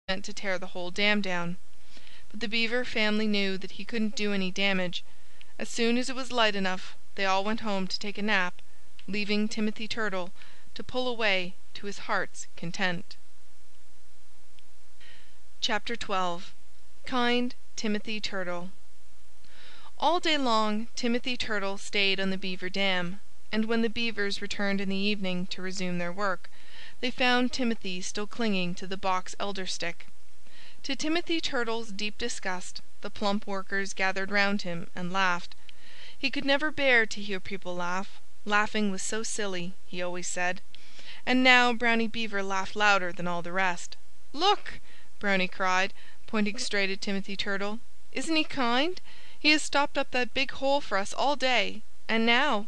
meant to tear the whole dam down. But the Beaver family knew that he couldn't do any damage. As soon as it was light enough, they all went home to take a nap, leaving Timothy Turtle to pull away to his heart's content. Chapter 12. Kind Timothy Turtle. All day long Timothy Turtle stayed on the Beaver dam, and when the Beavers returned in the evening to resume their work, they found Timothy still clinging to the box elder stick. To Timothy Turtle's deep disgust, the plump workers gathered round him and laughed. He could never bear to hear people laugh. Laughing was so silly, he always said. And now Brownie Beaver laughed louder than all the rest. "Look!" Brownie cried, pointing straight at Timothy Turtle. "Isn't he kind? He has stopped up that big hole for us all day. And now,"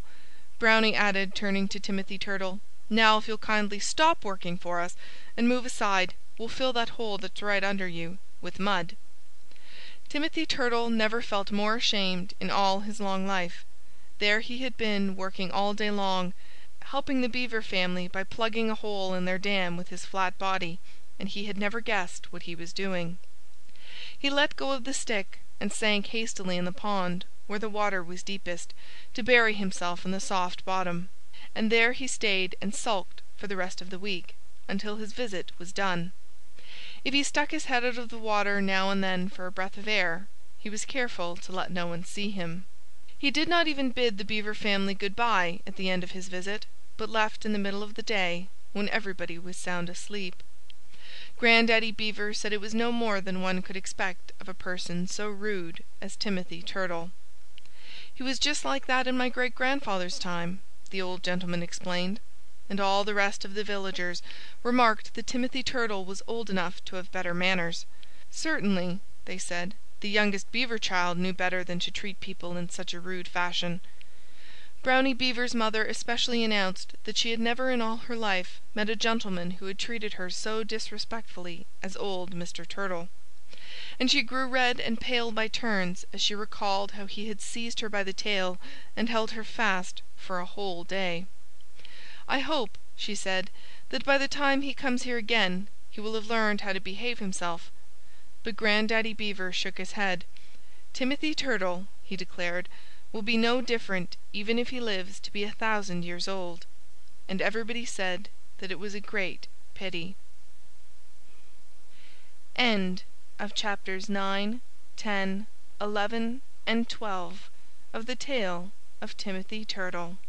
Brownie added, turning to Timothy Turtle, "now if you'll kindly stop working for us and move aside, we'll fill that hole that's right under you with mud." Timothy Turtle never felt more ashamed in all his long life. There he had been working all day long, helping the Beaver family by plugging a hole in their dam with his flat body, and he had never guessed what he was doing. He let go of the stick and sank hastily in the pond, where the water was deepest, to bury himself in the soft bottom. And there he stayed and sulked for the rest of the week, until his visit was done. If he stuck his head out of the water now and then for a breath of air, he was careful to let no one see him. He did not even bid the Beaver family good-bye at the end of his visit, but left in the middle of the day, when everybody was sound asleep. Grandaddy Beaver said it was no more than one could expect of a person so rude as Timothy Turtle. "He was just like that in my great-grandfather's time," the old gentleman explained. And all the rest of the villagers remarked that Timothy Turtle was old enough to have better manners. Certainly, they said, the youngest Beaver child knew better than to treat people in such a rude fashion. Brownie Beaver's mother especially announced that she had never in all her life met a gentleman who had treated her so disrespectfully as old Mr. Turtle. And she grew red and pale by turns as she recalled how he had seized her by the tail and held her fast for a whole day. "I hope," she said, "that by the time he comes here again he will have learned how to behave himself." But Grandaddy Beaver shook his head. "Timothy Turtle," he declared, "will be no different even if he lives to be 1,000 years old." And everybody said that it was a great pity. End of chapters 9, 10, 11, and 12 of the tale of Timothy Turtle.